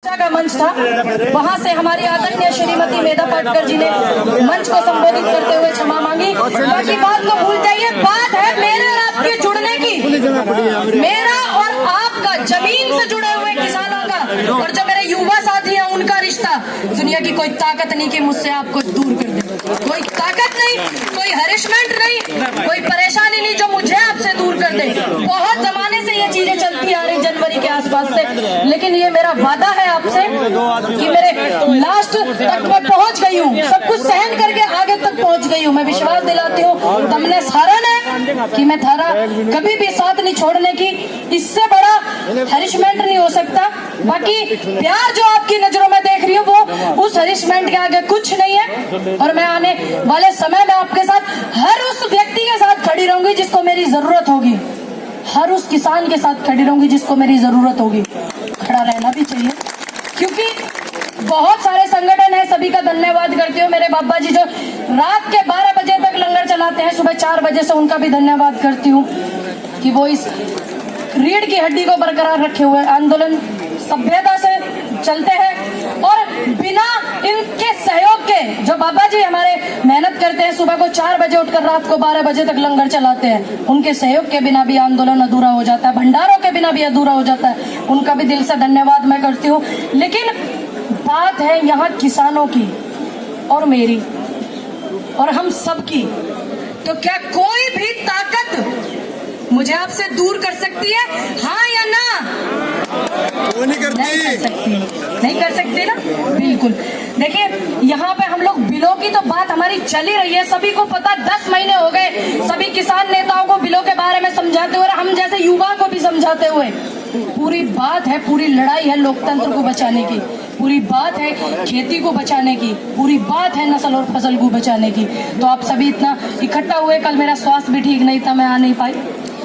का मंच था, वहां से हमारी आदरणीय श्रीमती मेधा पाटकर जी ने मंच को संबोधित करते हुए क्षमा मांगी। बाकी बात को भूल जाइए, बात है मेरे और आपके जुड़ने की, मेरा और आपका जमीन से जुड़े हुए किसानों का और जो मेरे युवा साथी हैं उनका रिश्ता। दुनिया की कोई ताकत नहीं कि मुझसे आपको दूर कर दे, कोई ताकत नहीं, कोई हरिशमेंट नहीं, कोई परेशानी नहीं जो मुझे आपसे दूर कर दे। बहुत जमाने से ये चीजें चलती आ रही, जनवरी के आसपास से, लेकिन ये मेरा वादा है आपसे कि मेरे लास्ट तक मैं पहुंच गई हूँ, सब कुछ सहन करके आगे तक पहुंच गई हूँ। मैं विश्वास दिलाती हूँ तुमने सारा ने कि मैं थारा कभी भी साथ नहीं छोड़ने की, इससे बड़ा हरिशमेंट नहीं हो सकता। बाकी प्यार जो आपकी नजरों में देख रही हूँ वो उस हरिशमेंट के आगे कुछ नहीं है। और मैं आने वाले समय में आपके साथ हर उस व्यक्ति के साथ खड़ी रहूंगी जिसको मेरी जरूरत होगी, हर उस किसान के साथ खड़ी रहूंगी जिसको मेरी जरूरत होगी। खड़ा रहना भी चाहिए, क्योंकि बहुत सारे संगठन है, सभी का धन्यवाद करती हूँ। मेरे बाबा जी जो रात के 12 बजे तक लंगर चलाते हैं, सुबह 4 बजे से, उनका भी धन्यवाद करती हूँ कि वो इस रीढ़ की हड्डी को बरकरार रखे हुए आंदोलन सभ्यता से चलते हैं। और बिना इनके सहयोग के, जो बाबा जी हमारे मेहनत करते हैं, सुबह को 4 बजे उठकर रात को 12 बजे तक लंगर चलाते हैं, उनके सहयोग के बिना भी आंदोलन अधूरा हो जाता है, भंडारों के बिना भी अधूरा हो जाता है। उनका भी दिल से धन्यवाद मैं करती हूँ। लेकिन बात है यहाँ किसानों की और मेरी और हम सब की, तो क्या कोई भी ताकत मुझे आपसे दूर कर सकती है, हाँ या ना? नहीं करती, नहीं कर सकते ना, बिल्कुल। देखिए यहाँ पे हम लोग बिलों की तो बात हमारी चल ही रही है, सभी को पता, 10 महीने हो गए सभी किसान नेताओं को बिलों के बारे में समझाते हुए, हम जैसे युवा को भी समझाते हुए। पूरी बात है, पूरी लड़ाई है लोकतंत्र को बचाने की, पूरी बात है खेती को बचाने की, पूरी बात है नस्ल और फसल को बचाने की। तो आप सभी इतना इकट्ठा हुए, कल मेरा स्वास्थ्य भी ठीक नहीं था, मैं आ नहीं पाई,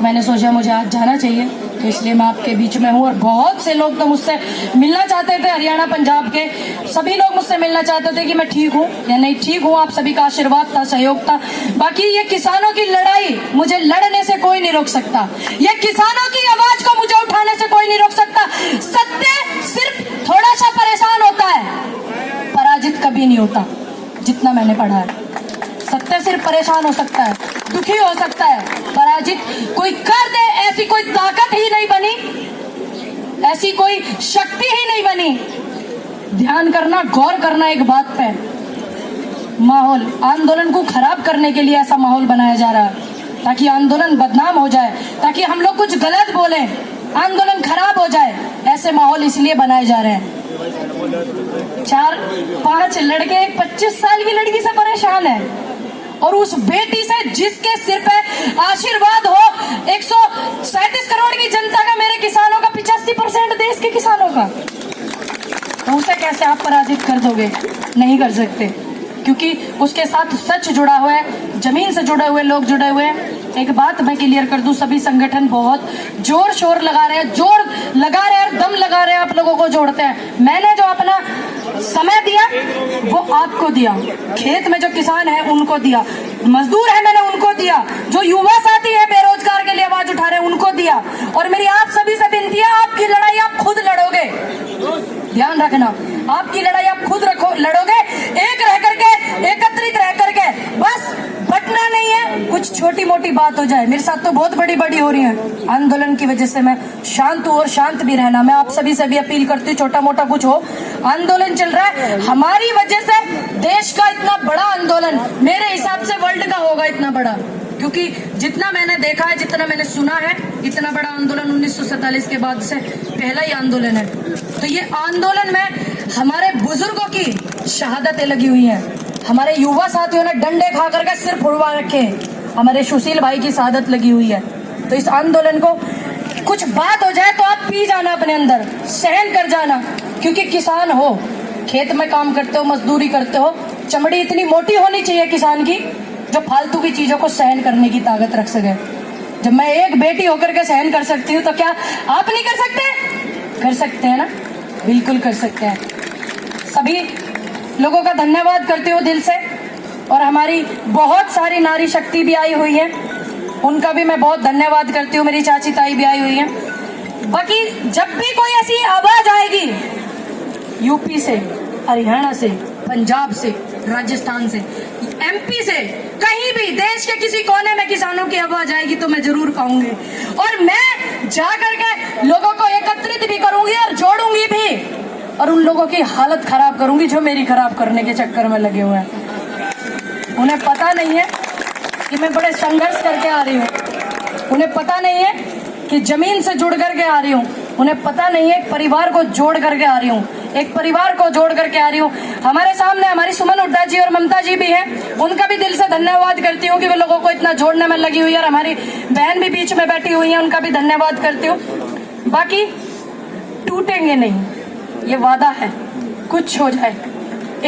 मैंने सोचा मुझे आज जाना चाहिए, तो इसलिए मैं आपके बीच में हूँ। और बहुत से लोग तो मुझसे मिलना चाहते थे, हरियाणा पंजाब के सभी लोग मुझसे मिलना चाहते थे कि मैं ठीक हूँ या नहीं ठीक हूँ। आप सभी का आशीर्वाद था, सहयोग था। बाकी ये किसानों की लड़ाई मुझे लड़ने से कोई नहीं रोक सकता, ये किसानों की आवाज को मुझे उठाने से कोई नहीं रोक सकता। सत्य सिर्फ थोड़ा सा परेशान होता है, पराजित कभी नहीं होता, जितना मैंने पढ़ा है। सत्य सिर्फ परेशान हो सकता है, दुखी हो सकता है, पराजित कोई कर दे ऐसी कोई ताकत ही नहीं बनी, ऐसी कोई शक्ति ही नहीं बनी। ध्यान करना, गौर करना एक बात पे, माहौल आंदोलन को खराब करने के लिए ऐसा माहौल बनाया जा रहा है ताकि आंदोलन बदनाम हो जाए, ताकि हम लोग कुछ गलत बोलें, आंदोलन खराब हो जाए। ऐसे माहौल इसलिए बनाए जा रहे हैं। 4-5 लड़के 25 साल की लड़की से परेशान है, और उस बेटी से जिसके सिर पे आशीर्वाद हो 137 करोड़ की जनता का, मेरे किसानों का 85% देश के किसानों का, तो उसे कैसे आप पराजित कर दोगे? नहीं कर सकते, क्योंकि उसके साथ सच जुड़ा हुआ है, जमीन से जुड़े हुए लोग जुड़े हुए हैं। एक बात मैं क्लियर कर दूं, सभी संगठन बहुत जोर शोर लगा रहे हैं, जोर लगा रहे हैं, दम लगा रहे हैं, आप लोगों को जोड़ते हैं। मैंने जो अपना समय दिया वो आपको दिया, खेत में जो किसान है उनको दिया, मजदूर है मैंने उनको दिया, जो युवा साथी है बेरोजगार के लिए आवाज उठा रहे हैं उनको दिया। और मेरी आप सभी से विनती है, आपकी लड़ाई आप खुद लड़ोगे, ध्यान रखना, आपकी लड़ाई आप खुद लड़ोगे, एक रह करके, एकत्रित रह करके, बस बटना नहीं है, कुछ छोटी मोटी बात हो जाए। मेरे साथ तो बहुत बड़ी बड़ी हो रही है, आंदोलन की वजह से मैं शांत हूँ और शांत भी रहना। मैं आप सभी से भी अपील करती हूँ, छोटा मोटा कुछ हो, आंदोलन चल रहा है हमारी वजह से, देश का इतना बड़ा आंदोलन मेरे हिसाब से वर्ल्ड का होगा इतना बड़ा, क्योंकि जितना मैंने देखा है, जितना मैंने सुना है, इतना बड़ा आंदोलन 1947 के बाद से पहला ही आंदोलन है। तो ये आंदोलन में हमारे बुजुर्गों की शहादतें लगी हुई हैं, हमारे युवा साथियों ने डंडे खा करके सिर फुड़वा रखे, हमारे सुशील भाई की शहादत लगी हुई है। तो इस आंदोलन को कुछ बात हो जाए तो आप पी जाना अपने अंदर, सहन कर जाना, क्योंकि किसान हो, खेत में काम करते हो, मजदूरी करते हो, चमड़ी इतनी मोटी होनी चाहिए किसान की जो फालतू की चीजों को सहन करने की ताकत रख सके। जब मैं एक बेटी होकर के सहन कर सकती हूँ, तो क्या आप नहीं कर सकते? कर सकते हैं ना, बिल्कुल कर सकते हैं। सभी लोगों का धन्यवाद करती हूँ दिल से, और हमारी बहुत सारी नारी शक्ति भी आई हुई है, उनका भी मैं बहुत धन्यवाद करती हूँ। मेरी चाची ताई भी आई हुई है। बाकी जब भी कोई ऐसी आवाज आएगी यूपी से, हरियाणा से, पंजाब से, राजस्थान से, एमपी से, कहीं भी देश के किसी कोने में किसानों की आवाज आएगी तो मैं जरूर पाऊंगी। और मैं जा करके लोगों को एकत्रित भी करूंगी और जोड़ूंगी भी, और उन लोगों की हालत खराब करूंगी जो मेरी खराब करने के चक्कर में लगे हुए हैं। उन्हें पता नहीं है कि मैं बड़े संघर्ष करके आ रही हूँ, उन्हें पता नहीं है कि जमीन से जुड़ करके आ रही हूँ, उन्हें पता नहीं है एक परिवार को जोड़ करके आ रही हूँ, एक परिवार को जोड़ करके आ रही हूँ। हमारे सामने हमारी सुमन हुड्डा जी और ममता जी भी हैं, उनका भी दिल से धन्यवाद करती हूँ कि वे लोगों को इतना जोड़ने में लगी हुई है, और हमारी बहन भी बीच में बैठी हुई है, उनका भी धन्यवाद करती हूँ। बाकी टूटेंगे नहीं, ये वादा है, कुछ हो जाए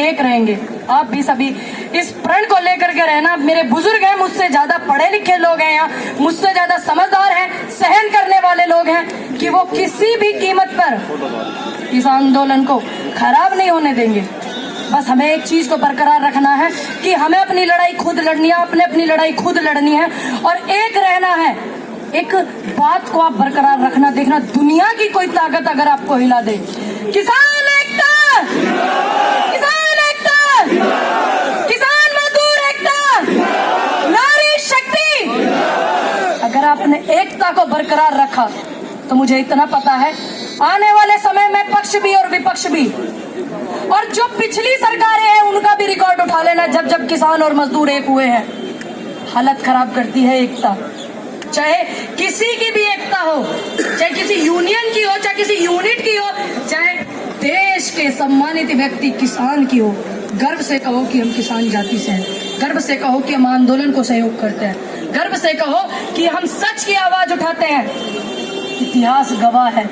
एक रहेंगे। आप भी सभी इस प्रण को लेकर के रहना। मेरे बुजुर्ग हैं, मुझसे ज्यादा पढ़े लिखे लोग हैं यहाँ, मुझसे ज्यादा समझदार हैं, सहन करने वाले लोग हैं कि वो किसी भी कीमत पर इस आंदोलन को खराब नहीं होने देंगे। बस हमें एक चीज को बरकरार रखना है कि हमें अपनी लड़ाई खुद लड़नी है, अपनी लड़ाई खुद लड़नी है और एक रहना है। एक बात को आप बरकरार रखना, देखना दुनिया की कोई ताकत अगर आपको हिला दे, किसान एकता, किसान एकता, किसान मजदूर एकता, नारी शक्ति, अगर आपने एकता को बरकरार रखा तो मुझे इतना पता है आने वाले समय में पक्ष भी और विपक्ष भी, और जो पिछली सरकारें हैं उनका भी रिकॉर्ड उठा लेना, जब जब किसान और मजदूर एक हुए हैं। हालत खराब करती है एकता, चाहे किसी की भी एकता हो, चाहे किसी यूनियन की हो, चाहे किसी यूनिट की हो, चाहे देश के सम्मानित व्यक्ति किसान की हो। गर्व से कहो कि हम किसान जाति से हैं, गर्व से कहो कि हम आंदोलन को सहयोग करते हैं, गर्व से कहो कि हम सच की आवाज उठाते हैं। इतिहास गवाह है,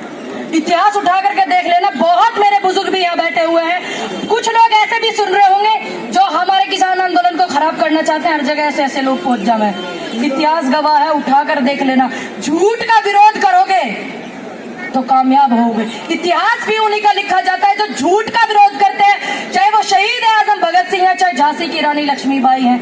इतिहास उठा करके देख लेना। बहुत मेरे बुजुर्ग भी यहाँ बैठे हुए हैं, कुछ लोग ऐसे भी सुन रहे होंगे जो हमारे किसान आंदोलन को खराब करना चाहते हैं, हर जगह ऐसे ऐसे लोग पहुंच जाए। इतिहास गवाह है, उठा कर देख लेना। झूठ का विरोध करोगे तो कामयाब होगे। इतिहास भी उन्हीं का लिखा जाता है जो झूठ का विरोध करते हैं, चाहे वो शहीद आजम भगत सिंह है, चाहे झांसी की रानी लक्ष्मीबाई है,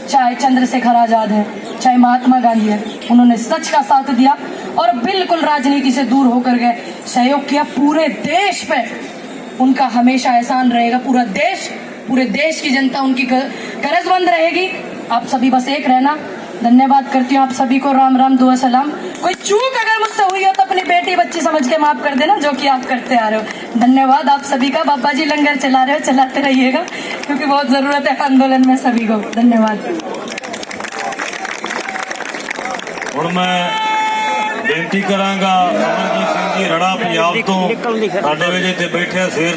चाहे चंद्रशेखर आजाद है, चाहे महात्मा गांधी है। उन्होंने सच का साथ दिया और बिल्कुल राजनीति से दूर होकर गए, सहयोग किया। पूरे देश पे उनका हमेशा एहसान रहेगा, पूरे देश की जनता उनकी गरजमंद रहेगी। आप सभी बस एक रहना। धन्यवाद करती हूँ आप सभी को, राम राम दुआ सलाम। कोई चूक अगर मुझसे हुई हो तो अपनी बेटी बच्ची समझ के माफ कर देना, जो कि आप करते आ रहे हो। धन्यवाद आप सभी का। बाबा जी लंगर चला रहे हो, चलाते रहिएगा क्योंकि बहुत जरूरत है आंदोलन में सभी को। धन्यवाद। और मैं बेनती करांगा अमरजीत सिंह जी रड़ा पंजाब तो साडे विच इत्थे बैठे शेर